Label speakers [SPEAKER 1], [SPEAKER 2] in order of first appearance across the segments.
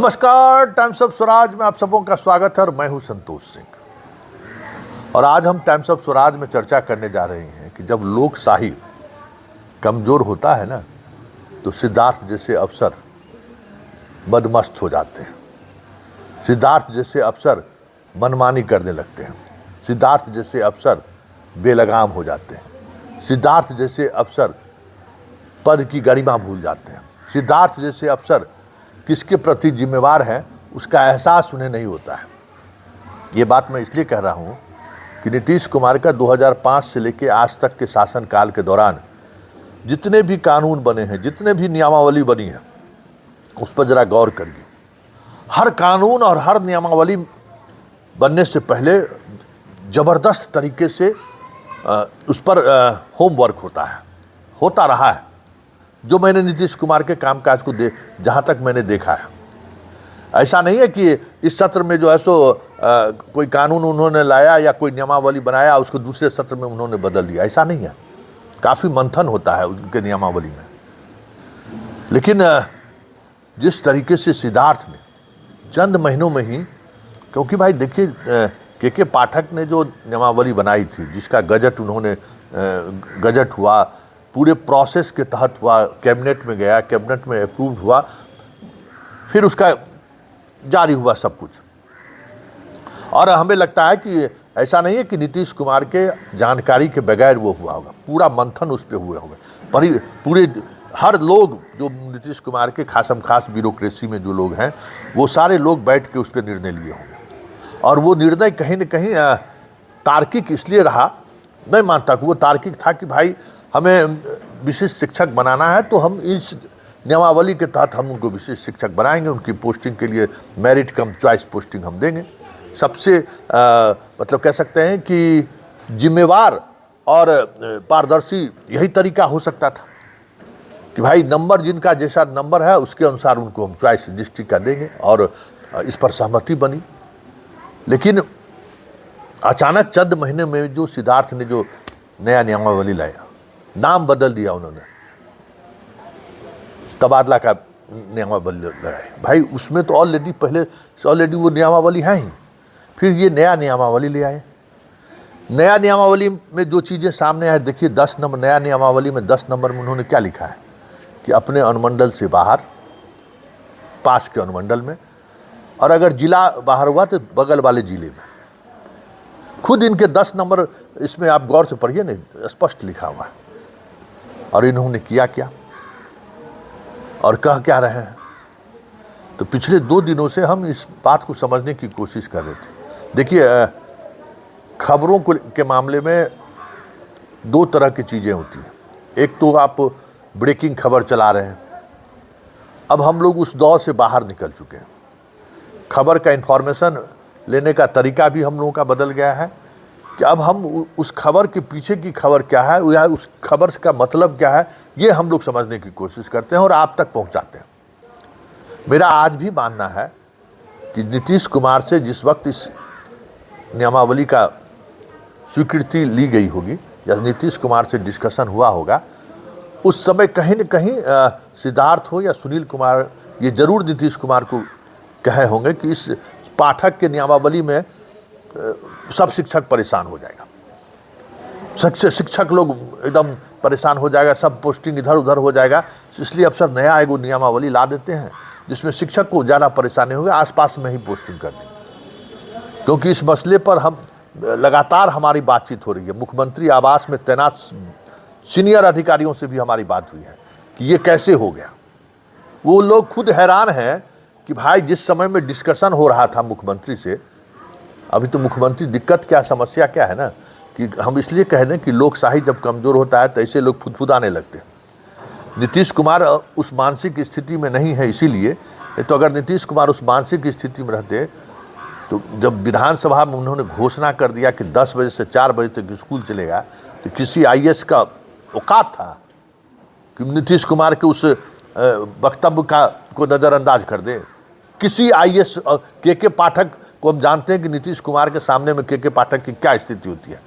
[SPEAKER 1] नमस्कार, times of Swaraj में आप सबों का स्वागत है और मैं हूं संतोष सिंह। और आज हम टाइम्स ऑफ स्वराज में चर्चा करने जा रहे हैं कि जब लोकशाही कमजोर होता है ना, तो सिद्धार्थ जैसे अफसर बदमस्त हो जाते हैं। सिद्धार्थ जैसे अफसर मनमानी करने लगते हैं। सिद्धार्थ जैसे अफसर बेलगाम हो जाते हैं। सिद्धार्थ जैसे अफसर पद की गरिमा भूल जाते हैं। सिद्धार्थ जैसे अफसर किसके प्रति जिम्मेवार है उसका एहसास उन्हें नहीं होता है। ये बात मैं इसलिए कह रहा हूँ कि नीतीश कुमार का 2005 से लेकर आज तक के शासनकाल के दौरान जितने भी कानून बने हैं, जितने भी नियमावली बनी है, उस पर जरा गौर करिए। हर कानून और हर नियमावली बनने से पहले ज़बरदस्त तरीके से उस पर होमवर्क होता रहा है। जो मैंने नीतीश कुमार के कामकाज को जहाँ तक मैंने देखा है, ऐसा नहीं है कि इस सत्र में जो है सो कोई कानून उन्होंने लाया या कोई नियमावली बनाया उसको दूसरे सत्र में उन्होंने बदल दिया, ऐसा नहीं है। काफ़ी मंथन होता है उनके नियमावली में। लेकिन जिस तरीके से सिद्धार्थ ने चंद महीनों में ही, क्योंकि भाई देखिए के पाठक ने जो नियमावली बनाई थी, जिसका गजट हुआ, पूरे प्रोसेस के तहत हुआ, कैबिनेट में गया, कैबिनेट में अप्रूव हुआ, फिर उसका जारी हुआ सब कुछ। और हमें लगता है कि ऐसा नहीं है कि नीतीश कुमार के जानकारी के बगैर वो हुआ होगा। पूरा मंथन उस पर हुआ होगा। पूरे हर लोग जो नीतीश कुमार के खासम खास ब्यूरोक्रेसी में जो लोग हैं, वो सारे लोग बैठ के उस पर निर्णय लिए होंगे। और वो निर्णय कहीं न कहीं तार्किक इसलिए रहा, मैं मानता हूँ वो तार्किक था कि भाई हमें विशिष्ट शिक्षक बनाना है, तो हम इस नियमावली के तहत हम उनको विशिष्ट शिक्षक बनाएंगे। उनकी पोस्टिंग के लिए मेरिट कम चॉइस पोस्टिंग हम देंगे। सबसे मतलब कह सकते हैं कि जिम्मेवार और पारदर्शी यही तरीका हो सकता था कि भाई नंबर, जिनका जैसा नंबर है उसके अनुसार उनको हम चॉइस डिस्ट्रिक्ट का देंगे। और इस पर सहमति बनी। लेकिन अचानक चंद महीने में जो सिद्धार्थ ने जो नया नियमावली लाया, नाम बदल दिया उन्होंने, तबादला का नियमावली लगाए। भाई उसमें तो ऑलरेडी वो नियमावली है ही, फिर ये नया नियमावली ले आए। नया नियमावली में जो चीज़ें सामने आए, देखिए 10 नंबर, नया नियमावली में 10 नंबर में उन्होंने क्या लिखा है कि अपने अनुमंडल से बाहर, पास के अनुमंडल में, और अगर जिला बाहर हुआ तो बगल वाले जिले में। खुद इनके 10 नंबर इसमें आप गौर से पढ़िए ना, स्पष्ट लिखा हुआ है। और इन्होंने किया क्या और कह क्या रहे हैं, तो पिछले 2 दिनों से हम इस बात को समझने की कोशिश कर रहे थे। देखिए खबरों के मामले में 2 तरह की चीज़ें होती हैं। एक तो आप ब्रेकिंग खबर चला रहे हैं। अब हम लोग उस दौर से बाहर निकल चुके हैं। खबर का इन्फॉर्मेशन लेने का तरीका भी हम लोगों का बदल गया है कि अब हम उस खबर के पीछे की खबर क्या है या उस खबर का मतलब क्या है, ये हम लोग समझने की कोशिश करते हैं और आप तक पहुंचाते हैं। मेरा आज भी मानना है कि नीतीश कुमार से जिस वक्त इस नियमावली का स्वीकृति ली गई होगी या नीतीश कुमार से डिस्कशन हुआ होगा, उस समय कहीं न कहीं सिद्धार्थ हो या सुनील कुमार ये जरूर नीतीश कुमार को कहे होंगे कि इस पाठक के नियमावली में सब शिक्षक परेशान हो जाएगा, शिक्षक लोग एकदम परेशान हो जाएगा, सब पोस्टिंग इधर उधर हो जाएगा। इसलिए अफसर नया एगो नियमावली ला देते हैं जिसमें शिक्षक को ज़्यादा परेशानी होगी, आसपास में ही पोस्टिंग कर देंगे। क्योंकि इस मसले पर हम लगातार हमारी बातचीत हो रही है। मुख्यमंत्री आवास में तैनात सीनियर अधिकारियों से भी हमारी बात हुई है कि ये कैसे हो गया। वो लोग खुद हैरान हैं कि भाई जिस समय में डिस्कशन हो रहा था मुख्यमंत्री से, अभी तो मुख्यमंत्री दिक्कत क्या, समस्या क्या है ना, कि हम इसलिए कह दें कि लोकशाही जब कमज़ोर होता है तो ऐसे लोग फुदफुदाने लगते हैं। नीतीश कुमार उस मानसिक स्थिति में नहीं है, इसीलिए। तो अगर नीतीश कुमार उस मानसिक स्थिति में रहते तो जब विधानसभा में उन्होंने घोषणा कर दिया कि 10 बजे से 4 बजे तक स्कूल चलेगा, तो किसी IAS का औकात था कि नीतीश कुमार के उस वक्तव्य को नज़रअंदाज कर दे। किसी IAS के पाठक को हम जानते हैं कि नीतीश कुमार के सामने में के पाठक की क्या स्थिति होती है,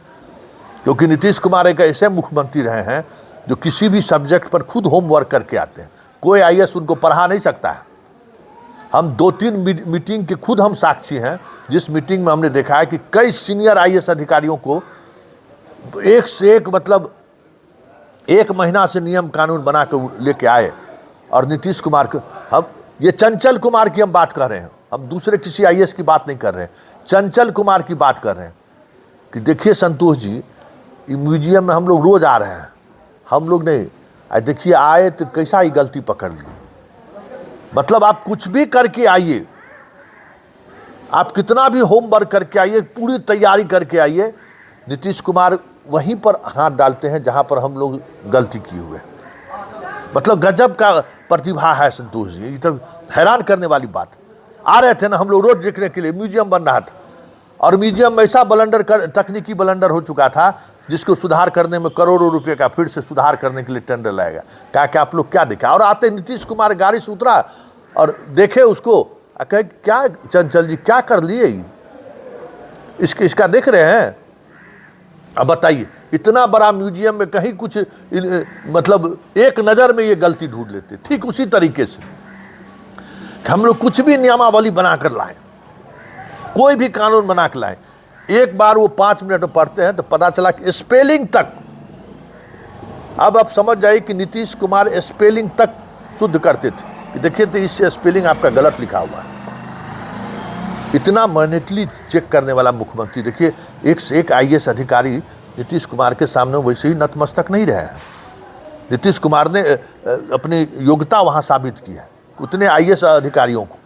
[SPEAKER 1] क्योंकि नीतीश कुमार एक ऐसे मुख्यमंत्री रहे हैं जो किसी भी सब्जेक्ट पर खुद होमवर्क करके आते हैं। कोई IAS उनको पढ़ा नहीं सकता है। हम 2-3 मीटिंग के खुद हम साक्षी हैं, जिस मीटिंग में हमने देखा है कि कई सीनियर आईएएस अधिकारियों को एक से एक, मतलब 1 महीना से नियम कानून बना के लेके आए। और नीतीश कुमार को, हम ये चंचल कुमार की हम बात कर रहे हैं, हम दूसरे किसी आईएएस की बात नहीं कर रहे हैं, चंचल कुमार की बात कर रहे हैं कि देखिए संतोष जी, म्यूजियम में हम लोग रोज आ रहे हैं, हम लोग नहीं देखिए आए तो कैसा ही गलती पकड़ ली। मतलब आप कुछ भी करके आइए, आप कितना भी होमवर्क करके आइए, पूरी तैयारी करके आइए, नीतीश कुमार वहीं पर हाथ डालते हैं जहां पर हम लोग गलती किए हुए। मतलब गजब का प्रतिभा है संतोष जी, ये तो हैरान करने वाली बात। आ रहे थे ना हम लोग रोज देखने के लिए, म्यूजियम बन रहा था और म्यूजियम में ऐसा तकनीकी ब्लंडर हो चुका था जिसको सुधार करने में करोड़ों रुपए का फिर से सुधार करने के लिए टेंडर लाएगा। कहा कि आप लोग क्या देखा, और आते नीतीश कुमार गाड़ी से उतरा और देखे उसको, कहे क्या चंचल जी क्या कर लिए, इसका देख रहे हैं। अब बताइए, इतना बड़ा म्यूजियम में कहीं कुछ मतलब एक नज़र में ये गलती ढूंढ लेते। ठीक उसी तरीके से हम लोग कुछ भी नियमावली बनाकर लाएं, कोई भी कानून बना के लाएं, एक बार वो 5 मिनट में पढ़ते हैं तो पता चला कि स्पेलिंग तक, अब आप समझ जाइए कि नीतीश कुमार स्पेलिंग तक शुद्ध करते थे कि देखिए तो इससे स्पेलिंग आपका गलत लिखा हुआ है। इतना मैनेटली चेक करने वाला मुख्यमंत्री, देखिए एक से एक आईएएस अधिकारी नीतीश कुमार के सामने वैसे ही नतमस्तक नहीं रहे हैं। नीतीश कुमार ने अपनी योग्यता वहां साबित की है उतने आईएएस अधिकारियों को,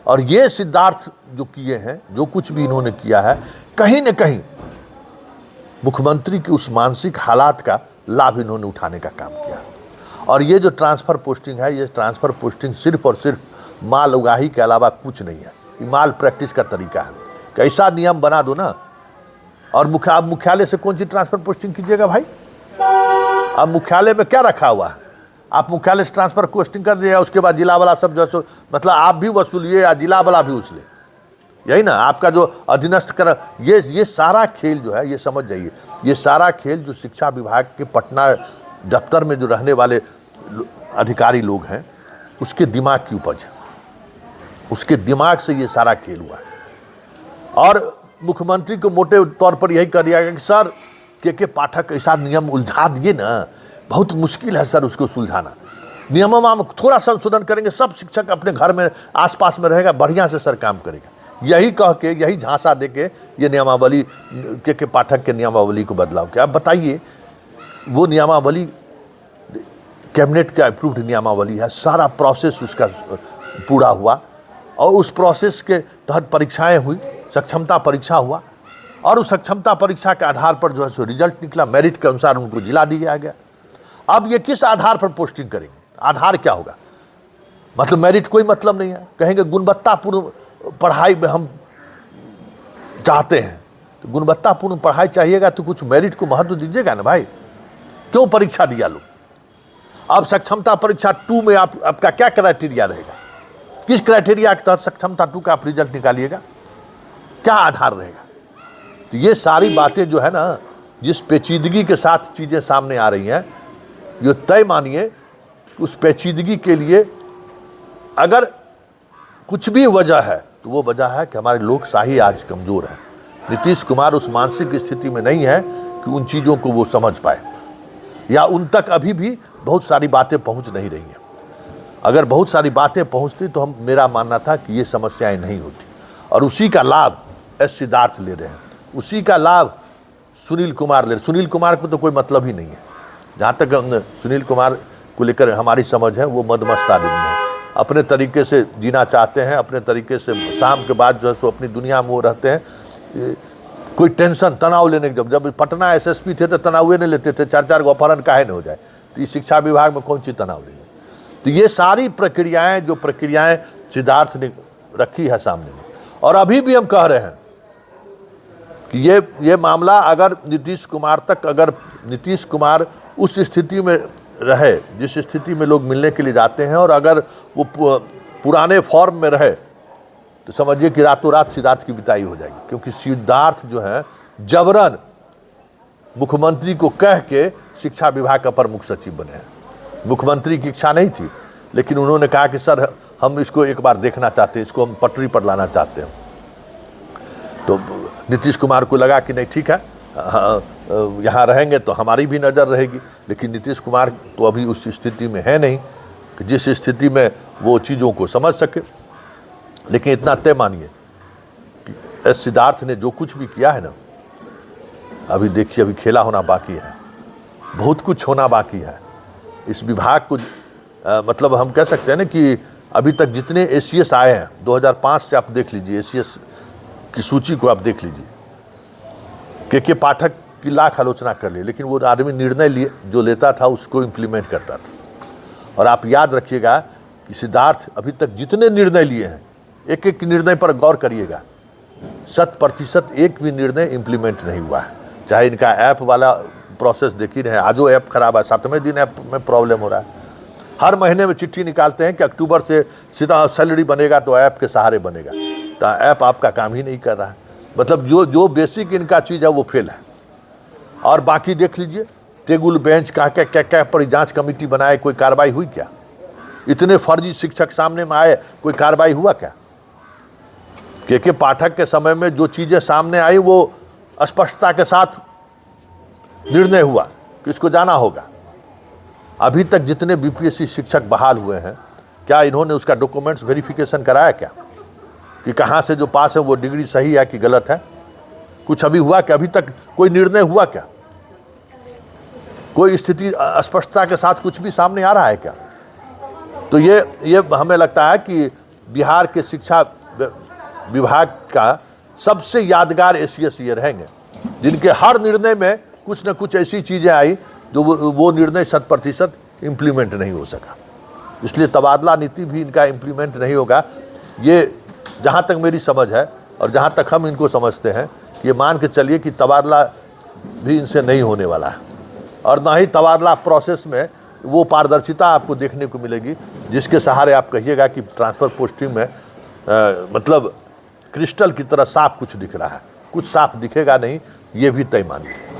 [SPEAKER 1] और ये सिद्धार्थ जो किए हैं, जो कुछ भी इन्होंने किया है, कहीं न कहीं मुख्यमंत्री की उस मानसिक हालात का लाभ इन्होंने उठाने का काम किया। और ये जो ट्रांसफर पोस्टिंग है, ये ट्रांसफर पोस्टिंग सिर्फ और सिर्फ माल उगाही के अलावा कुछ नहीं है, ये माल प्रैक्टिस का तरीका है। कैसा नियम बना दो ना, और मुख्यालय से कौन सी ट्रांसफर पोस्टिंग कीजिएगा भाई? अब मुख्यालय में क्या रखा हुआ है? आप मुख्यालय से ट्रांसफर पोस्टिंग कर दिया, उसके बाद जिला वाला सब जो मतलब आप भी वसूलिए या जिला वाला भी उछले, यही ना आपका जो अधीनस्थ कर। ये सारा खेल जो है, ये समझ जाइए, ये सारा खेल जो शिक्षा विभाग के पटना दफ्तर में जो रहने वाले अधिकारी लोग हैं, उसके दिमाग की उपज है, उसके दिमाग से ये सारा खेल हुआ है। और मुख्यमंत्री को मोटे तौर पर यही कर दिया गया कि सर के पाठक ऐसा नियम उलझा दिए ना, बहुत मुश्किल है सर उसको सुलझाना, नियमों में थोड़ा संशोधन करेंगे, सब शिक्षक अपने घर में आसपास में रहेगा, बढ़िया से सर काम करेगा। यही कह के, यही झांसा दे के ये नियमावली के पाठक के नियमावली को बदलाव किया। अब बताइए, वो नियमावली कैबिनेट का अप्रूव्ड नियमावली है, सारा प्रोसेस उसका पूरा हुआ और उस प्रोसेस के तहत परीक्षाएं हुई, सक्षमता परीक्षा हुआ, और उस सक्षमता परीक्षा के आधार पर जो है सो रिजल्ट निकला, मेरिट के अनुसार उनको जिला दिया गया। अब ये किस आधार पर पोस्टिंग करेंगे? आधार क्या होगा? मतलब मेरिट कोई मतलब नहीं है, कहेंगे गुणवत्तापूर्ण पढ़ाई में हम चाहते हैं, तो गुणवत्तापूर्ण पढ़ाई चाहिएगा तो कुछ मेरिट को महत्व दीजिएगा ना भाई, क्यों परीक्षा दिया लोग? अब सक्षमता परीक्षा 2 में आपका क्या क्राइटेरिया रहेगा? किस क्राइटेरिया के तहत सक्षमता 2 का आप रिजल्ट निकालिएगा? क्या आधार रहेगा? तो ये सारी बातें जो है ना, जिस पेचीदगी के साथ चीज़ें सामने आ रही हैं, जो तय मानिए उस पेचीदगी के लिए अगर कुछ भी वजह है तो वो वजह है कि हमारी लोकशाही आज कमज़ोर है। नीतीश कुमार उस मानसिक स्थिति में नहीं है कि उन चीज़ों को वो समझ पाए, या उन तक अभी भी बहुत सारी बातें पहुंच नहीं रही हैं। अगर बहुत सारी बातें पहुंचती तो मेरा मानना था कि ये समस्याएं नहीं होती, और उसी का लाभ एस सिद्धार्थ ले रहे हैं, उसी का लाभ सुनील कुमार ले रहे। सुनील कुमार को तो कोई मतलब ही नहीं है, जहाँ तक सुनील कुमार को लेकर हमारी समझ है, वो मदमस्त आदमी है, अपने तरीके से जीना चाहते हैं, अपने तरीके से शाम के बाद जो है सो अपनी दुनिया में वो रहते हैं। कोई टेंशन तनाव लेने के, जब पटना एसएसपी थे तो तनाव नहीं लेते थे, 4-4 गो अपहरण काहे न हो जाए, तो इस शिक्षा विभाग में कौन सी तनाव लेंगे? तो ये सारी प्रक्रियाएं, जो प्रक्रियाएं सिद्धार्थ ने रखी है सामने में, और अभी भी हम कह रहे हैं कि ये मामला अगर नीतीश कुमार तक, अगर नीतीश कुमार उस स्थिति में रहे जिस स्थिति में लोग मिलने के लिए जाते हैं, और अगर वो पुराने फॉर्म में रहे, तो समझिए कि रातों रात सिद्धार्थ की विदाई हो जाएगी। क्योंकि सिद्धार्थ जो है जबरन मुख्यमंत्री को कह के शिक्षा विभाग का अपर मुख्य सचिव बने हैं। मुख्यमंत्री की इच्छा नहीं थी, लेकिन उन्होंने कहा कि सर हम इसको एक बार देखना चाहते हैं, इसको हम पटरी पर लाना चाहते हैं। तो नीतीश कुमार को लगा कि नहीं ठीक है, यहाँ रहेंगे तो हमारी भी नज़र रहेगी, लेकिन नीतीश कुमार तो अभी उस स्थिति में है नहीं कि जिस स्थिति में वो चीज़ों को समझ सके। लेकिन इतना तय मानिए कि एस सिद्धार्थ ने जो कुछ भी किया है ना, अभी देखिए अभी खेला होना बाकी है, बहुत कुछ होना बाकी है। इस विभाग को मतलब हम कह सकते हैं ना कि अभी तक जितने ACS आए हैं 2005 से, आप देख लीजिए ACS की सूची को आप देख लीजिए। के पाठक की लाख आलोचना कर लिए, लेकिन वो आदमी निर्णय जो लेता था उसको इम्प्लीमेंट करता था। और आप याद रखिएगा कि सिद्धार्थ अभी तक जितने निर्णय लिए हैं, एक एक निर्णय पर गौर करिएगा, 100% एक भी निर्णय इम्प्लीमेंट नहीं हुआ है। चाहे इनका ऐप वाला प्रोसेस देख ही रहे हैं, आजो ऐप खराब है, 7वें दिन ऐप में प्रॉब्लम हो रहा है। हर महीने में चिट्ठी निकालते हैं कि अक्टूबर से सीधा सैलरी बनेगा तो ऐप के सहारे बनेगा, तो ऐप आपका काम ही नहीं कर रहा है। मतलब जो बेसिक इनका चीज़ है वो फेल है। और बाकी देख लीजिए, टेबल बेंच क्या पर जांच कमेटी बनाए, कोई कार्रवाई हुई क्या? इतने फर्जी शिक्षक सामने में आए, कोई कार्रवाई हुआ क्या? के पाठक के समय में जो चीज़ें सामने आई वो स्पष्टता के साथ निर्णय हुआ कि इसको जाना होगा। अभी तक जितने BPSC शिक्षक बहाल हुए हैं, क्या इन्होंने उसका डॉक्यूमेंट्स वेरिफिकेशन कराया क्या कि कहाँ से जो पास है वो डिग्री सही है कि गलत है? कुछ अभी हुआ क्या? अभी तक कोई निर्णय हुआ क्या? कोई स्थिति स्पष्टता के साथ कुछ भी सामने आ रहा है क्या? तो ये हमें लगता है कि बिहार के शिक्षा विभाग का सबसे यादगार ACS ये रहेंगे, जिनके हर निर्णय में कुछ न कुछ ऐसी चीज़ें आई जो वो निर्णय 100% इम्प्लीमेंट नहीं हो सका। इसलिए तबादला नीति भी इनका इम्प्लीमेंट नहीं होगा। ये जहाँ तक मेरी समझ है और जहाँ तक हम इनको समझते हैं, ये मान के चलिए कि तबादला भी इनसे नहीं होने वाला है, और ना ही तबादला प्रोसेस में वो पारदर्शिता आपको देखने को मिलेगी जिसके सहारे आप कहिएगा कि ट्रांसफ़र पोस्टिंग में मतलब क्रिस्टल की तरह साफ कुछ दिख रहा है। कुछ साफ दिखेगा नहीं, ये भी तय मानिए।